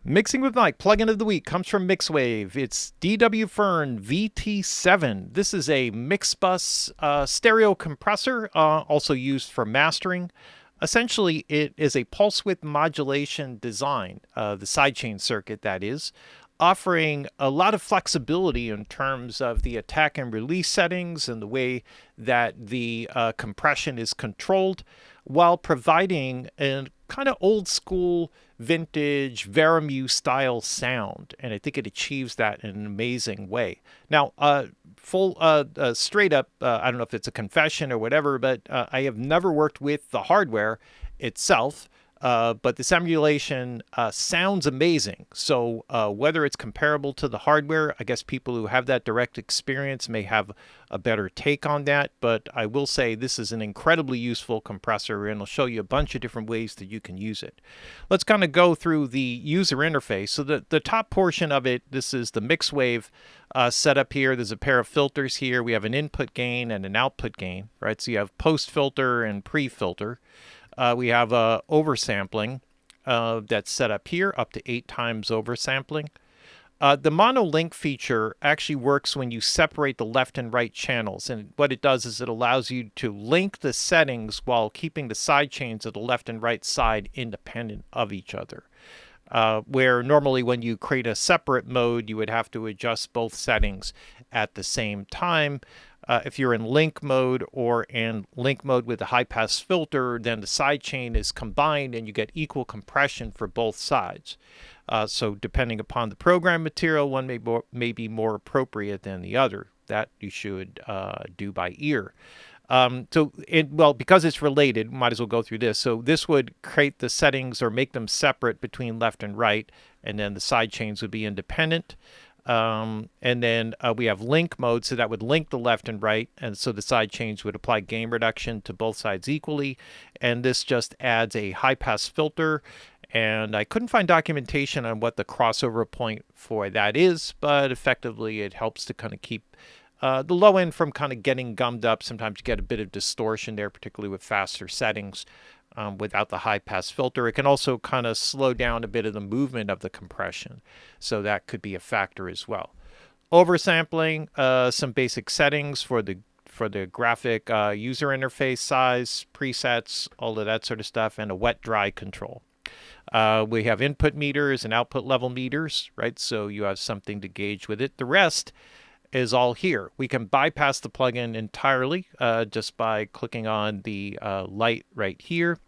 Mixing with Mike, plugin of the week comes from MixWave. It's Fearn VT-7. This is a mix bus stereo compressor, also used for mastering. Essentially, it is a pulse width modulation design, the sidechain circuit that is, offering a lot of flexibility in terms of the attack and release settings and the way that the compression is controlled, while providing a kind of old school vintage Veramue style sound, and I think it achieves that in an amazing way. Now, straight up, I don't know if it's a confession or whatever, but I have never worked with the hardware itself. But this emulation sounds amazing. So whether it's comparable to the hardware, I guess people who have that direct experience may have a better take on that. But I will say this is an incredibly useful compressor, and I'll show you a bunch of different ways that you can use it. Let's kind of go through the user interface. So the top portion of it, this is the MixWave setup here. There's a pair of filters here. We have an input gain and an output gain, right? So you have post filter and pre-filter. We have oversampling that's set up here, up to 8 times oversampling. The mono-link feature actually works when you separate the left and right channels. And what it does is it allows you to link the settings while keeping the side chains of the left and right side independent of each other. Where normally when you create a separate mode, you would have to adjust both settings at the same time. If you're in link mode or in link mode with a high-pass filter, then the sidechain is combined and you get equal compression for both sides. So depending upon the program material, one may be more appropriate than the other. That you should do by ear. Because it's related, might as well go through this. So this would create the settings or make them separate between left and right, and then the side chains would be independent. And then we have link mode, so that would link the left and right, and so the side chains would apply gain reduction to both sides equally. And this just adds a high-pass filter, and I couldn't find documentation on what the crossover point for that is, but effectively it helps to kind of keep the low end from kind of getting gummed up. Sometimes you get a bit of distortion there, particularly with faster settings. Without the high-pass filter. It can also kind of slow down a bit of the movement of the compression, so that could be a factor as well. Oversampling, some basic settings for the graphic user interface size, presets, all of that sort of stuff, and a wet-dry control. We have input meters and output level meters, right? So you have something to gauge with it. The rest is all here. We can bypass the plugin entirely just by clicking on the light right here.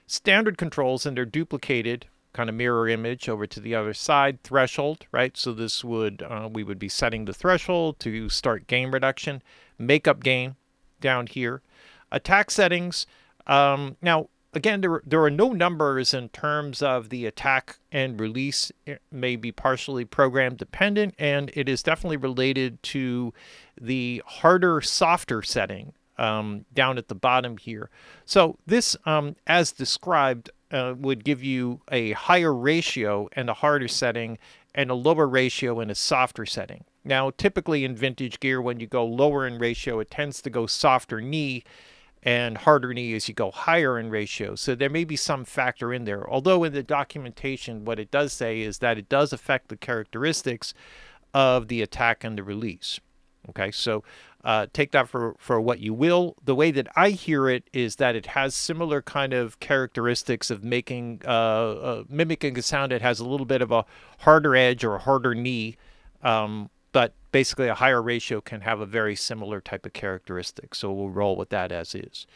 Standard controls, and they're duplicated, kind of mirror image over to the other side. Threshold, right? So this would, we would be setting the threshold to start gain reduction. Makeup gain down here. Attack settings. Now, again, there are no numbers in terms of the attack and release. It may be partially program dependent, and it is definitely related to the harder, softer setting down at the bottom here. So this, as described, would give you a higher ratio in a harder setting and a lower ratio in a softer setting. Now, typically in vintage gear, when you go lower in ratio, it tends to go softer knee, and harder knee as you go higher in ratio. So there may be some factor in there. Although in the documentation, what it does say is that it does affect the characteristics of the attack and the release. Okay, so take that for what you will. The way that I hear it is that it has similar kind of characteristics of making, mimicking a sound that has a little bit of a harder edge or a harder knee, but basically a higher ratio can have a very similar type of characteristic. So we'll roll with that as is.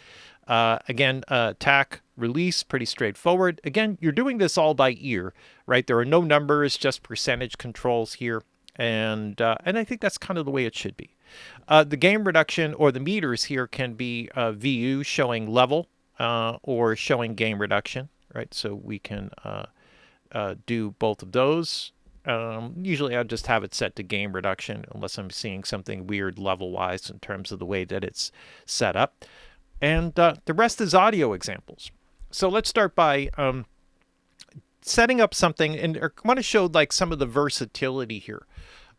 Again, attack, release, pretty straightforward. Again, you're doing this all by ear, right? There are no numbers, just percentage controls here. And I think that's kind of the way it should be. The gain reduction or the meters here can be VU showing level or showing gain reduction, right? So we can do both of those. Usually I'll just have it set to gain reduction unless I'm seeing something weird level-wise in terms of the way that it's set up. And the rest is audio examples. So let's start by setting up something, and I want to show like some of the versatility here.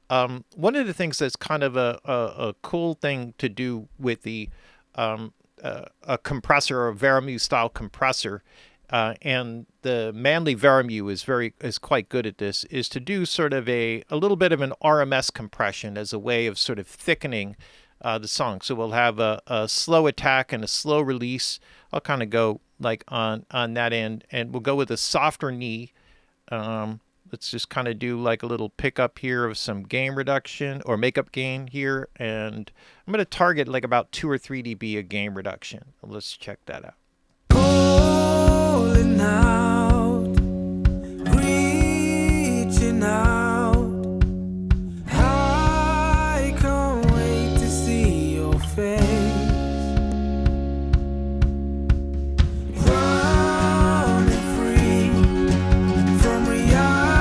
One of the things that's kind of a cool thing to do with the a compressor or a Veramue style compressor and the Manly Varimu is quite good at this, is to do sort of a little bit of an RMS compression as a way of sort of thickening the song. So we'll have a slow attack and a slow release. I'll kind of go like on that end, and we'll go with a softer knee. Let's just kind of do like a little pickup here of some gain reduction or makeup gain here, and I'm going to target like about 2 or 3 dB of gain reduction. Let's check that out. Calling out, reaching out, I can't wait to see your face. Running free from reality,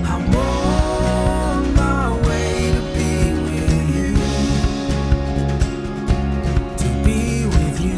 I'm on my way to be with you, to be with you.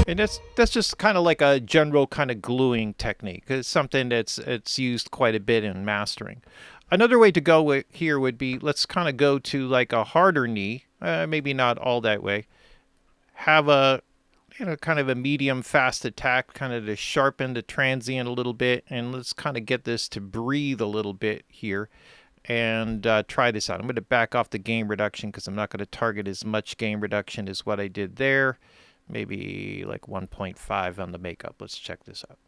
And that's just kind of like a general kind of gluing technique. It's something it's used quite a bit in mastering. Another way to go here would be, let's kind of go to like a harder knee, maybe not all that way. Have a kind of a medium fast attack, kind of to sharpen the transient a little bit, and let's kind of get this to breathe a little bit here, and try this out. I'm going to back off the gain reduction because I'm not going to target as much gain reduction as what I did there. Maybe like 1.5 on the makeup. Let's check this out.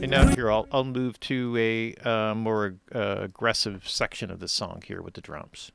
And now here I'll move to a more aggressive section of the song here with the drums.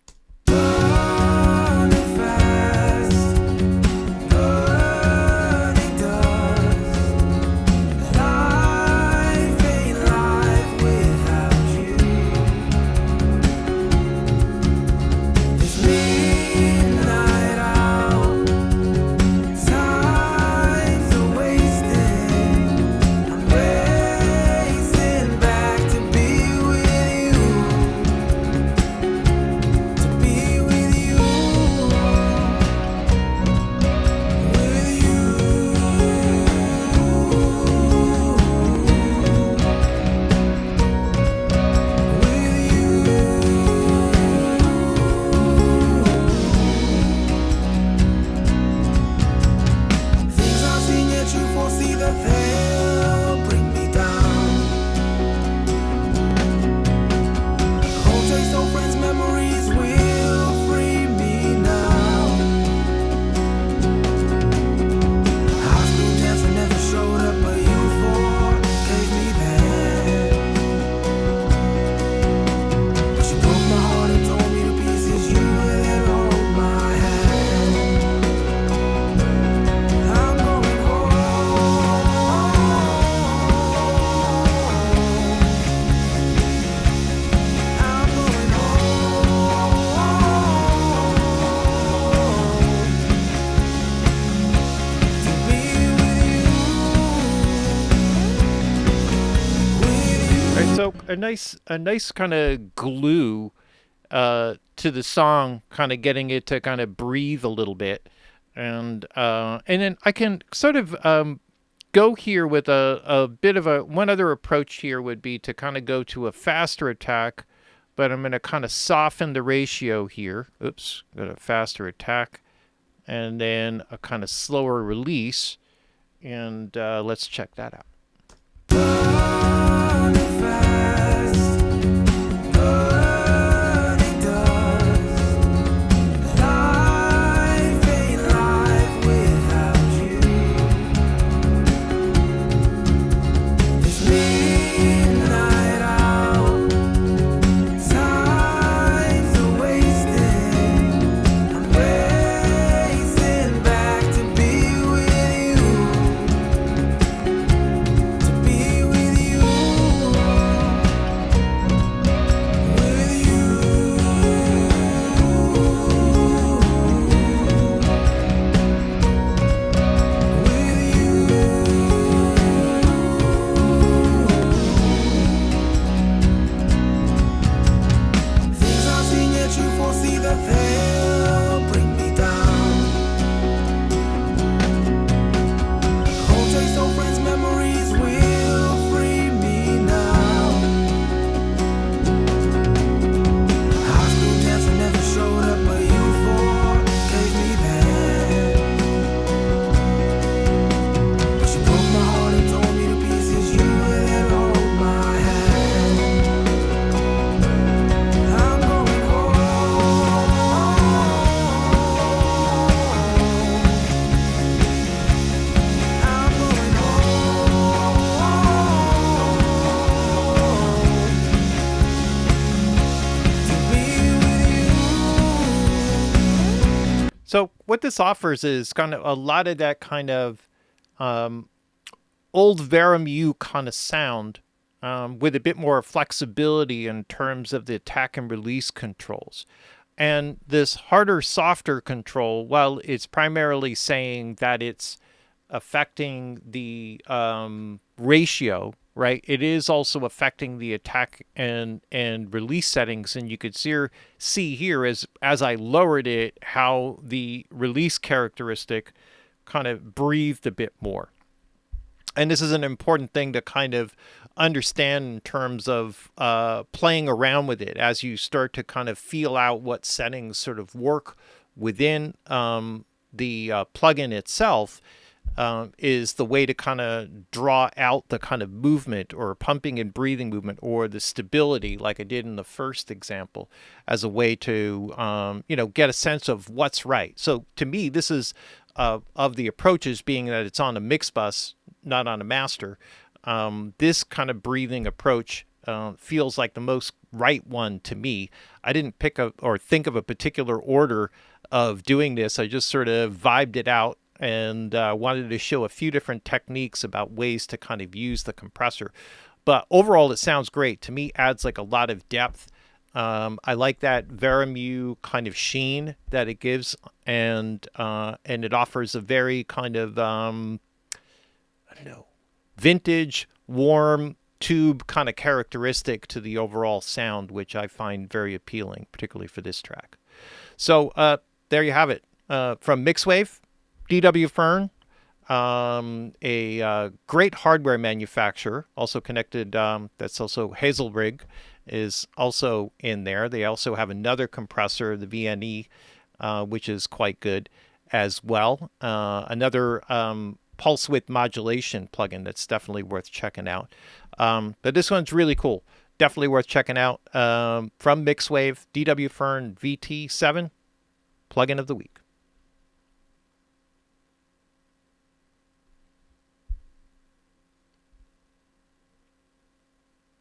So a nice kind of glue to the song, kind of getting it to kind of breathe a little bit, and then I can sort of go here with a bit of one other approach here would be to kind of go to a faster attack, but I'm going to kind of soften the ratio here. Oops, got a faster attack, and then a kind of slower release, and let's check that out. So what this offers is kind of a lot of that kind of old Veramu kind of sound, with a bit more flexibility in terms of the attack and release controls. And this harder, softer control, while it's primarily saying that it's affecting the ratio, right? It is also affecting the attack and release settings, and you could see here as I lowered it how the release characteristic kind of breathed a bit more. And this is an important thing to kind of understand in terms of playing around with it as you start to kind of feel out what settings sort of work within the plugin itself. Is the way to kind of draw out the kind of movement or pumping and breathing movement or the stability, like I did in the first example, as a way to get a sense of what's right. So to me, this is of the approaches, being that it's on a mix bus, not on a master. This kind of breathing approach feels like the most right one to me. I didn't pick up or think of a particular order of doing this. I just sort of vibed it out and wanted to show a few different techniques about ways to kind of use the compressor. But overall, it sounds great. To me, adds like a lot of depth. I like that Veramu kind of sheen that it gives, and it offers a very kind of I don't know, vintage, warm tube kind of characteristic to the overall sound, which I find very appealing, particularly for this track. So there you have it, from MixWave, DW Fearn, a great hardware manufacturer, also connected. That's also Hazelrig is also in there. They also have another compressor, the VNE, which is quite good as well. Another pulse width modulation plugin that's definitely worth checking out. But this one's really cool. Definitely worth checking out. From MixWave, DW Fearn VT-7, plugin of the week.